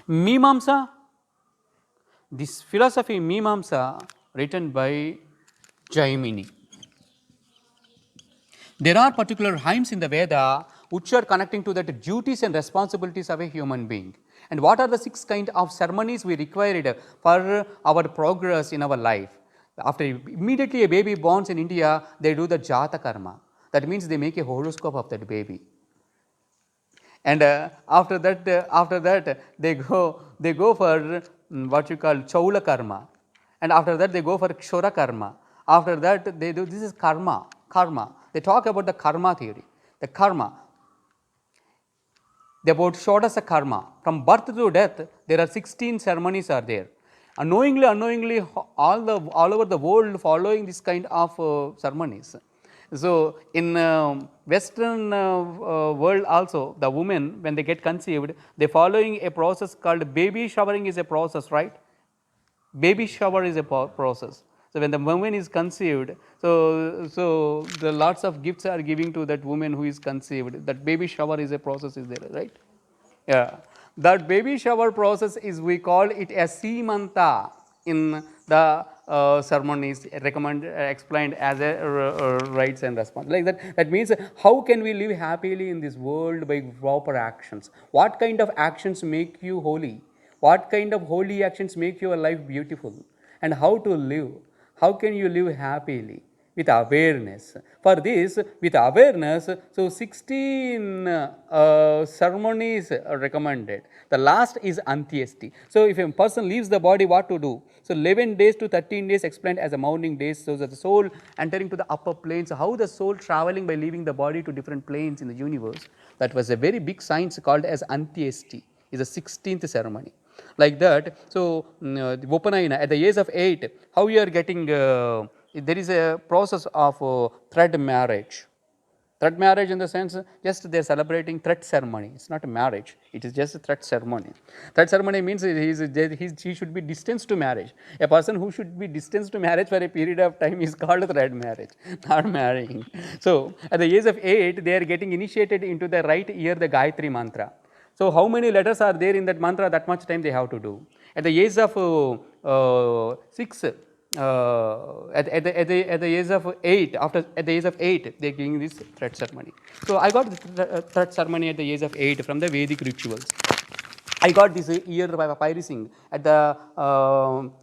Mimamsa, this philosophy Mimamsa written by Jaimini. There are particular hymns in the Veda which are connecting to the duties and responsibilities of a human being. And what are the 6 kind of ceremonies we required for our progress in our life? After immediately a baby borns in India, they do the Jata Karma. That means they make a horoscope of that baby. And after that they go for what you call Chaula Karma. And after that they go for Kshora Karma. After that they do, this is karma. They talk about the karma theory. The karma, about Shodasa karma. From birth to death, there are 16 ceremonies are there. Unknowingly, all over the world following this kind of ceremonies. So, in Western world also, the women when they get conceived, they following a process called baby showering is a process, right? Baby shower is a process. So, when the woman is conceived, so the lots of gifts are giving to that woman who is conceived. That baby shower is a process is there, right? Yeah, that baby shower process is, we call it as Simanta in the ceremonies explained as a rights and response like that. That means how can we live happily in this world by proper actions? What kind of actions make you holy? What kind of holy actions make your life beautiful? And how to live? How can you live happily? With awareness. For this, with awareness, so 16 ceremonies are recommended. The last is Antyesti. So, if a person leaves the body, what to do? So, 11 days to 13 days explained as a mourning days. So, that the soul entering to the upper planes, how the soul traveling by leaving the body to different planes in the universe. That was a very big science called as Antyesti, is the 16th ceremony. Like that, so the Upanayana at the age of 8, how you are getting, there is a process of thread marriage. Thread marriage in the sense, just they are celebrating thread ceremony. It's not a marriage, it is just a thread ceremony. Thread ceremony means he should be distanced to marriage. A person who should be distanced to marriage for a period of time is called thread marriage, not marrying. So, at the age of 8, they are getting initiated into the right ear, the Gayatri mantra. So, how many letters are there in that mantra, that much time they have to do. At the age of 6, at the age of 8, at the age of 8, they are giving this thread ceremony. So, I got the thread ceremony at the age of 8 from the Vedic rituals. I got this ear by papyrusing at the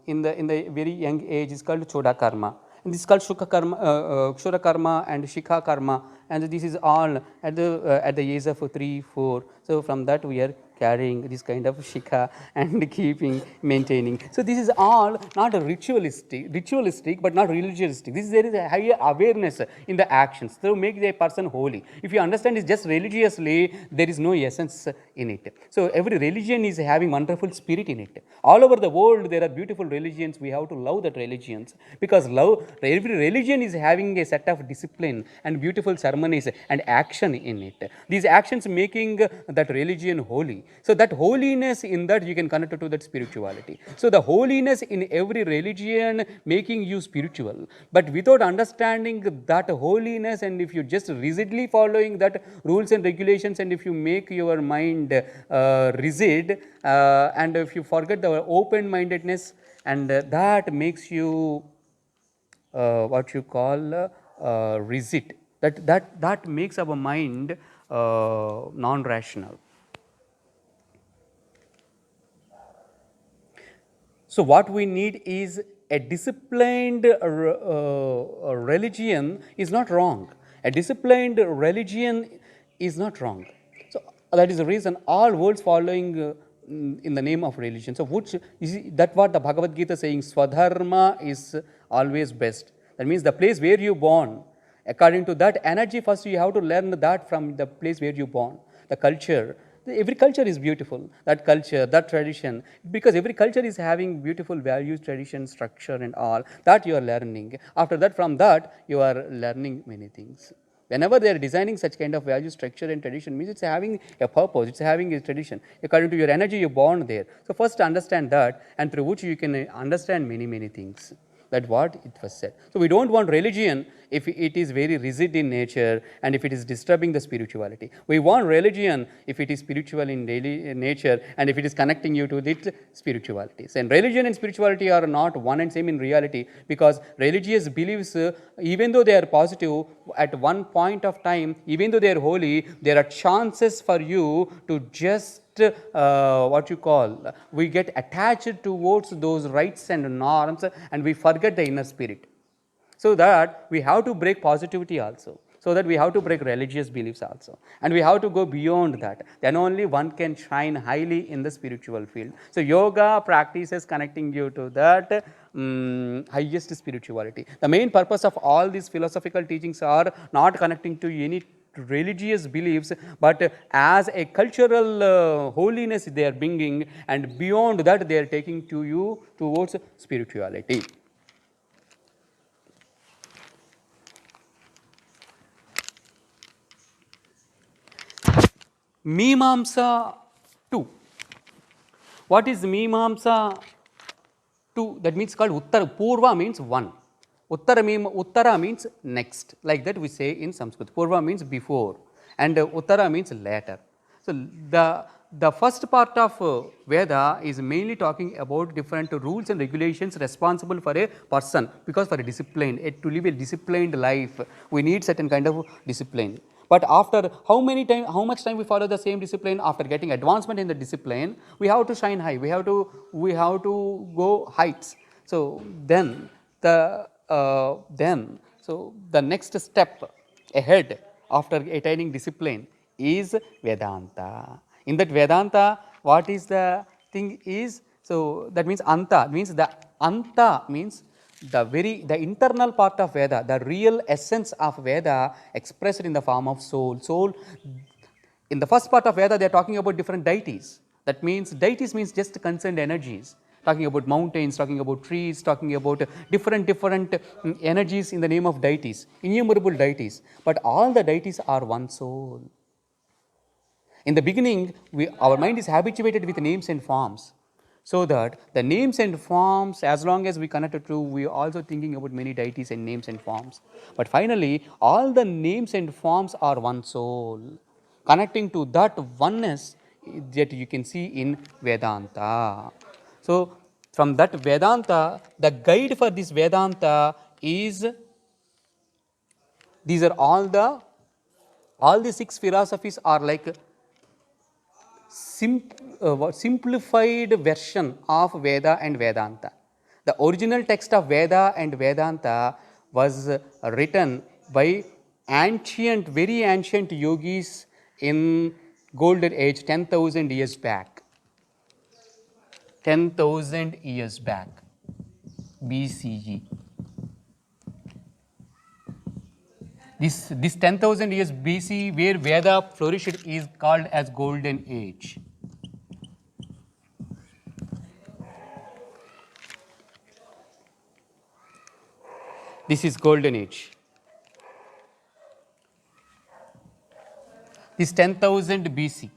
in the very young age. Is called Choda Karma. And this is called Kshora Karma and Shikha Karma, and this is all at the age of 3, 4. So, from that we are carrying this kind of shikha and keeping, maintaining. So, this is all not a ritualistic but not religiousistic. This is, there is a higher awareness in the actions to make the person holy. If you understand it just religiously, there is no essence in it. So, every religion is having wonderful spirit in it. All over the world there are beautiful religions. We have to love that religions, because every religion is having a set of discipline and beautiful ceremonies and action in it. These actions making that religion holy. So, that holiness in that you can connect it to that spirituality. So, the holiness in every religion making you spiritual, but without understanding that holiness, and if you just rigidly following that rules and regulations, and if you make your mind rigid, and if you forget the open mindedness, and that makes you what you call rigid, that makes our mind non-rational. So, what we need is a disciplined religion is not wrong. A disciplined religion is not wrong. So, that is the reason all worlds following in the name of religion. So, which is that what the Bhagavad Gita saying, Swadharma is always best. That means the place where you born, according to that energy, first you have to learn that from the place where you born, the culture. Every culture is beautiful, that culture, that tradition, because every culture is having beautiful values, tradition, structure and all that you are learning. After that, from that you are learning many things. Whenever they are designing such kind of value structure and tradition, means it's having a purpose, it's having a tradition. According to your energy, you're born there. So first understand that, and through which you can understand many things. That what it was said. So we don't want religion if it is very rigid in nature and if it is disturbing the spirituality. We want religion if it is spiritual in daily nature and if it is connecting you to the spiritualities. And religion and spirituality are not one and same in reality, because religious beliefs, even though they are positive, at one point of time, even though they are holy, there are chances for you to just what you call, we get attached towards those rites and norms and we forget the inner spirit. So that we have to break positivity also, so that we have to break religious beliefs also, and we have to go beyond that. Then only one can shine highly in the spiritual field. So yoga practices connecting you to that highest spirituality. The main purpose of all these philosophical teachings are not connecting to any religious beliefs, but as a cultural holiness they are bringing, and beyond that they are taking to you towards spirituality. Mimamsa 2. What is Mimamsa 2? That means called Uttara. Purva means one. Uttara means next. Like that we say in Sanskrit. Purva means before, and Uttara means later. So the first part of Veda is mainly talking about different rules and regulations responsible for a person, because for a discipline, to live a disciplined life, we need certain kind of discipline. But after how much time we follow the same discipline, after getting advancement in the discipline, we have to shine high. We have to go heights. So then the next step ahead after attaining discipline is Vedanta. In that Vedanta, what is the thing is, so that means Anta, means the Anta means the internal part of Veda, the real essence of Veda expressed in the form of soul. Soul, in the first part of Veda, they are talking about different deities. That means deities means just concerned energies. Talking about mountains, talking about trees, talking about different energies in the name of deities, innumerable deities. But all the deities are one soul. In the beginning, our mind is habituated with names and forms. So that the names and forms, as long as we connect it to, we are also thinking about many deities and names and forms. But finally, all the names and forms are one soul. Connecting to that oneness that you can see in Vedanta. So from that Vedanta, the guide for this Vedanta is, these are all the 6 philosophies are like simplified version of Veda and Vedanta. The original text of Veda and Vedanta was written by very ancient yogis in golden age, 10,000 years back. 10,000 years back, BCE. This 10,000 years BC, where Veda flourished, is called as golden age. This is golden age. This 10,000 BC.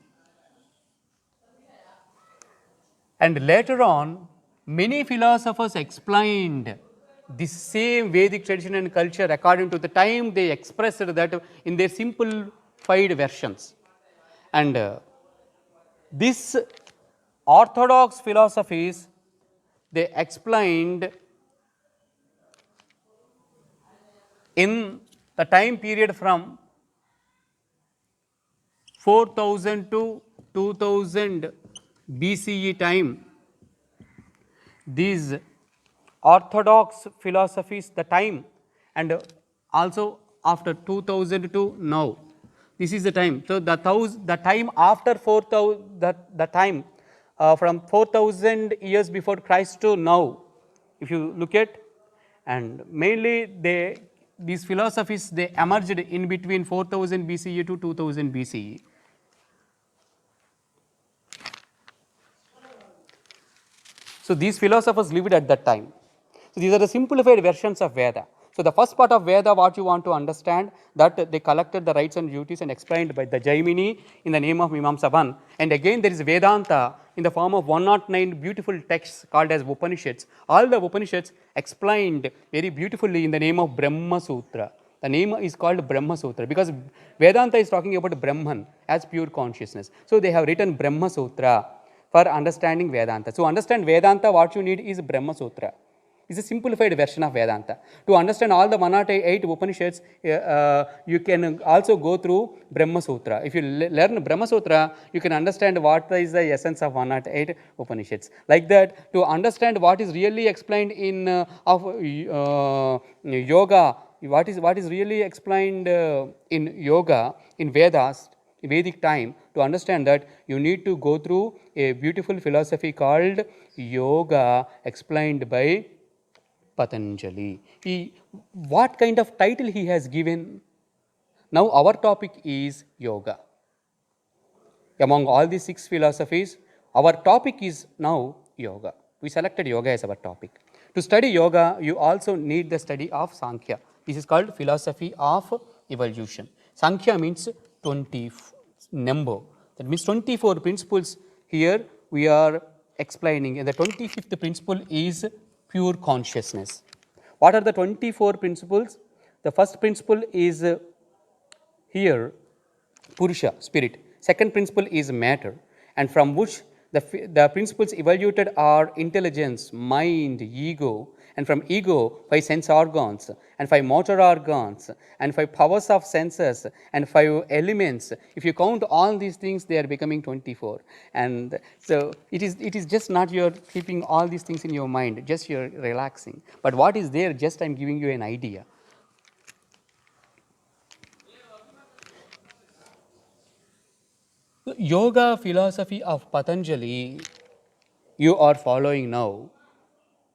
And later on, many philosophers explained this same Vedic tradition and culture according to the time they expressed that in their simplified versions. And this orthodox philosophies, they explained in the time period from 4000 to 2000 BCE time. These orthodox philosophies, the time, and also after 2000 to now, this is the time. So the time after 4000, the time from 4000 years before Christ to now, if you look at, and mainly these philosophies, they emerged in between 4000 BCE to 2000 BCE. So these philosophers lived at that time. So these are the simplified versions of Veda. So the first part of Veda, what you want to understand, that they collected the rights and duties and explained by the Jaimini in the name of Mimamsa 1. And again there is Vedanta in the form of 109 beautiful texts called as Upanishads. All the Upanishads explained very beautifully in the name of Brahma Sutra. The name is called Brahma Sutra because Vedanta is talking about Brahman as pure consciousness. So they have written Brahma Sutra for understanding Vedanta. So understand Vedanta, what you need is Brahma Sutra. It's a simplified version of Vedanta. To understand all the 108 Upanishads, you can also go through Brahma Sutra. If you learn Brahma Sutra, you can understand what is the essence of 108 Upanishads. Like that, to understand what is really explained in yoga, what is really explained in yoga, in Vedas, Vedic time, to understand that you need to go through a beautiful philosophy called yoga, explained by Patanjali. What kind of title he has given? Now our topic is yoga. Among all these 6 philosophies, our topic is now yoga. We selected yoga as our topic. To study yoga, you also need the study of Sankhya. This is called philosophy of evolution. Sankhya means 20 number. That means 24 principles. Here we are explaining, and the 25th principle is pure consciousness. What are the 24 principles? The first principle is here Purusha, spirit. Second principle is matter, and from which the principles evaluated are intelligence, mind, ego, and from ego 5 sense organs, and 5 motor organs, and 5 powers of senses, and 5 elements. If you count all these things, they are becoming 24. And so it is just not you're keeping all these things in your mind, just you're relaxing. But what is there, just I'm giving you an idea. The yoga philosophy of Patanjali you are following now,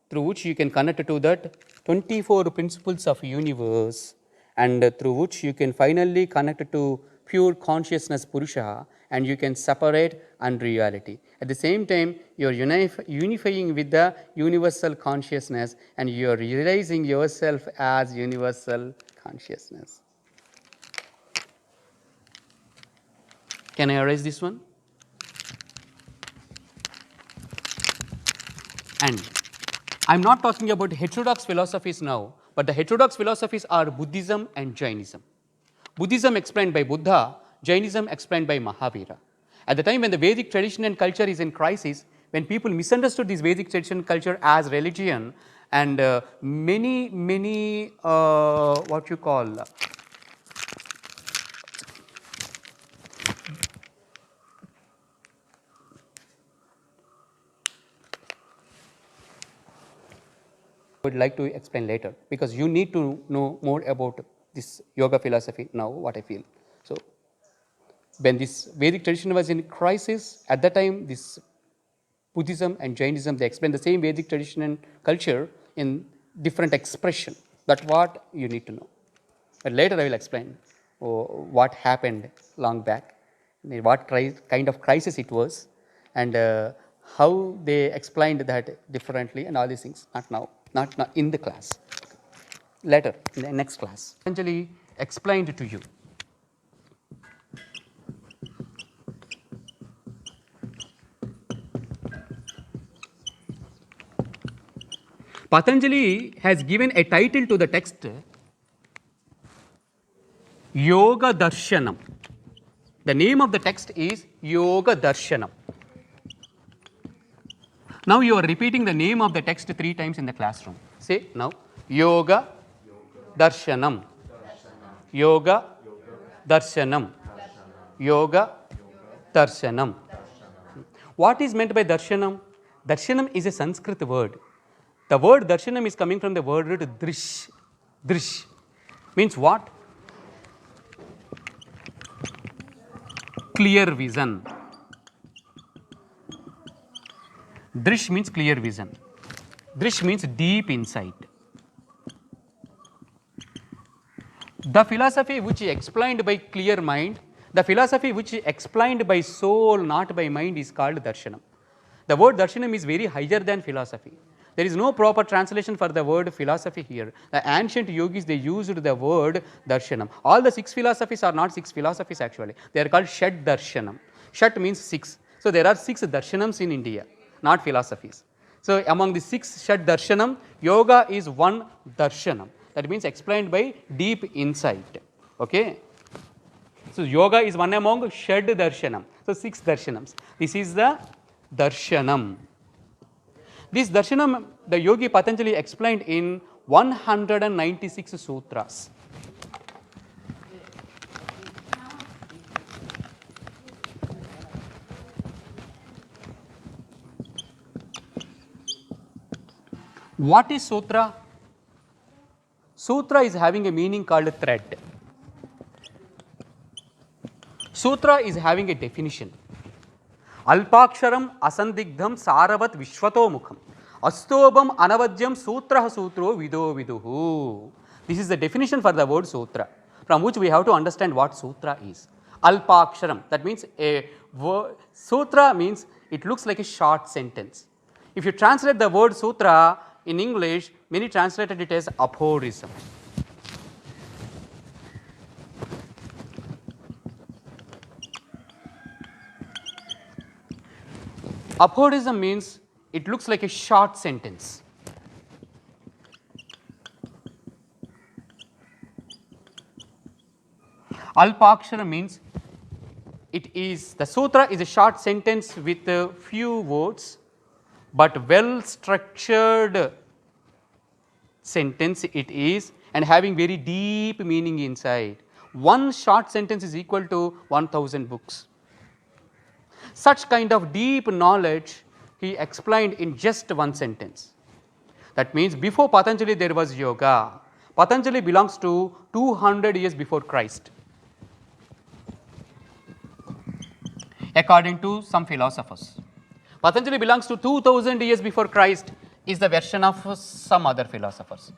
through which you can connect to that 24 principles of universe, and through which you can finally connect to pure consciousness Purusha, and you can separate unreality. At the same time, you are unifying with the universal consciousness, and you are realizing yourself as universal consciousness. Can I erase this one? And I am not talking about heterodox philosophies now, but the heterodox philosophies are Buddhism and Jainism. Buddhism explained by Buddha, Jainism explained by Mahavira. At the time when the Vedic tradition and culture is in crisis, when people misunderstood this Vedic tradition and culture as religion, and many what you call would like to explain later, because you need to know more about this yoga philosophy now, what I feel. So when this Vedic tradition was in crisis, at that time this Buddhism and Jainism, they explain the same Vedic tradition and culture in different expression. That's what you need to know. But later I will explain what happened long back, what kind of crisis it was, and how they explained that differently, and all these things. Not now, not in the class. Later, in the next class. Patanjali explained to you. Patanjali has given a title to the text, Yoga Darshanam. The name of the text is Yoga Darshanam. Now you are repeating the name of the text 3 times in the classroom. Say now, Yoga Darshanam. Yoga Darshanam. Yoga Darshanam. What is meant by Darshanam? Darshanam is a Sanskrit word. The word Darshanam is coming from the word Drish. Drish means what? Clear vision. Drish means clear vision. Drish means deep insight. The philosophy which is explained by clear mind, the philosophy which is explained by soul, not by mind, is called Darshanam. The word Darshanam is very higher than philosophy. There is no proper translation for the word philosophy here. The ancient yogis, they used the word darshanam. All the 6 philosophies are not 6 philosophies actually. They are called Shat darshanam. Shat means 6. So there are 6 darshanams in India, not philosophies. So among the 6 Shat darshanam, yoga is one darshanam. That means explained by deep insight. Okay. So yoga is one among Shad darshanam. So 6 darshanams. This is the darshanam. This darshanam, the yogi Patanjali explained in 196 sutras. What is sutra? Sutra is having a meaning called thread. Sutra is having a definition. Alpaksharam asandigdham saravat vishwato mukham astobam anavadyam sutra sutro vido viduhu. This is the definition for the word sutra, from which we have to understand what sutra is. Alpaksharam, that means a word. Sutra means it looks like a short sentence. If you translate the word sutra in English, many translated it as aphorism. Aphorism means it looks like a short sentence. Alpakshara means it is, the sutra is a short sentence with a few words, but well structured sentence it is, and having very deep meaning inside. One short sentence is equal to 1000 books. Such kind of deep knowledge he explained in just one sentence. That means before Patanjali there was yoga. Patanjali belongs to 200 years before Christ, according to some philosophers. Patanjali belongs to 2000 years before Christ is the version of some other philosophers.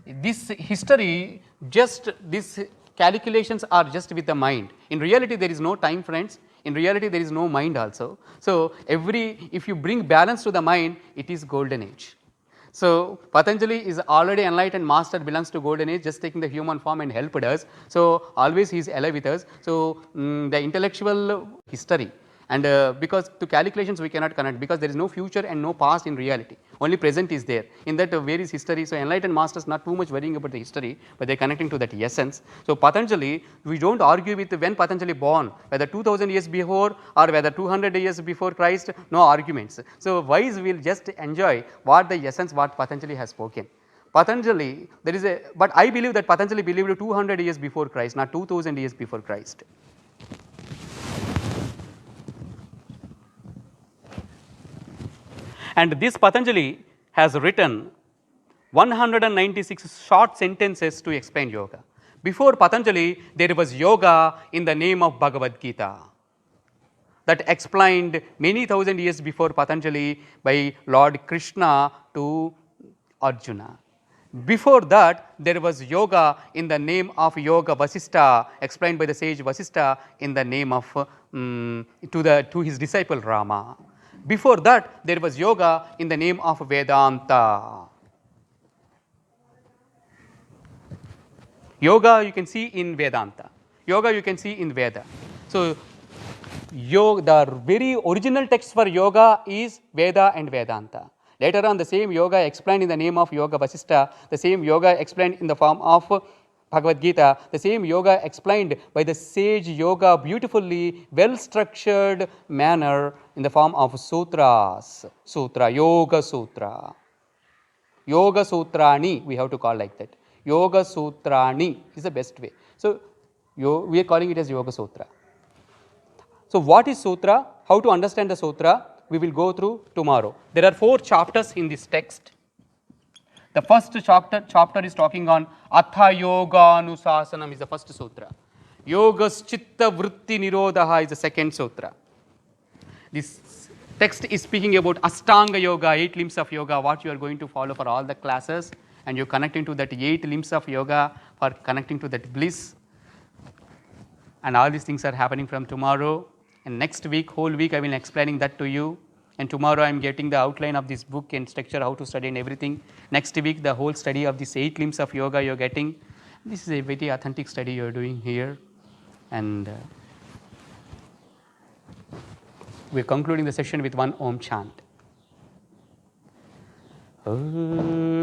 This history, just these calculations are just with the mind. In reality there is no time, friends. In reality there is no mind also. So if you bring balance to the mind, it is golden age. So Patanjali is already enlightened master, belongs to golden age, just taking the human form and helped us. So always he is alive with us. So the intellectual history, and because to calculations we cannot connect, because there is no future and no past in reality, only present is there. In that where is history? So enlightened masters not too much worrying about the history, but they are connecting to that essence. So Patanjali, we don't argue with when Patanjali born, whether 2000 years before or whether 200 years before Christ, no arguments. So wise will just enjoy what the essence, what Patanjali has spoken. Patanjali, there is a, but I believe that Patanjali believed 200 years before Christ, not 2000 years before Christ. And this Patanjali has written 196 short sentences to explain yoga. Before Patanjali, there was yoga in the name of Bhagavad Gita, that explained many thousand years before Patanjali by Lord Krishna to Arjuna. Before that, there was yoga in the name of Yoga Vasistha, explained by the sage Vasistha in the name of to his disciple Rama. Before that, there was yoga in the name of Vedanta. Yoga you can see in Vedanta. Yoga you can see in Veda. So yoga, the very original text for yoga is Veda and Vedanta. Later on, the same yoga explained in the name of Yoga Vasistha, the same yoga explained in the form of Bhagavad Gita, the same yoga explained by the sage yoga beautifully, well structured manner in the form of sutras. Sutra, Yoga Sutra. Yoga Sutrani, we have to call like that. Yoga Sutrani is the best way. So we are calling it as Yoga Sutra. So what is Sutra? How to understand the Sutra? We will go through tomorrow. There are 4 chapters in this text. The first chapter is talking on Atha Yoga Anusasanam is the first sutra. Yogas Chitta Vritti Nirodha is the second sutra. This text is speaking about Ashtanga Yoga, 8 limbs of yoga, what you are going to follow for all the classes, and you're connecting to that 8 limbs of yoga for connecting to that bliss. And all these things are happening from tomorrow. And next week, whole week, I will be explaining that to you. And tomorrow I am getting the outline of this book and structure, how to study and everything. Next week the whole study of these 8 limbs of yoga you are getting. This is a very authentic study you are doing here. And we are concluding the session with one Om chant. Om.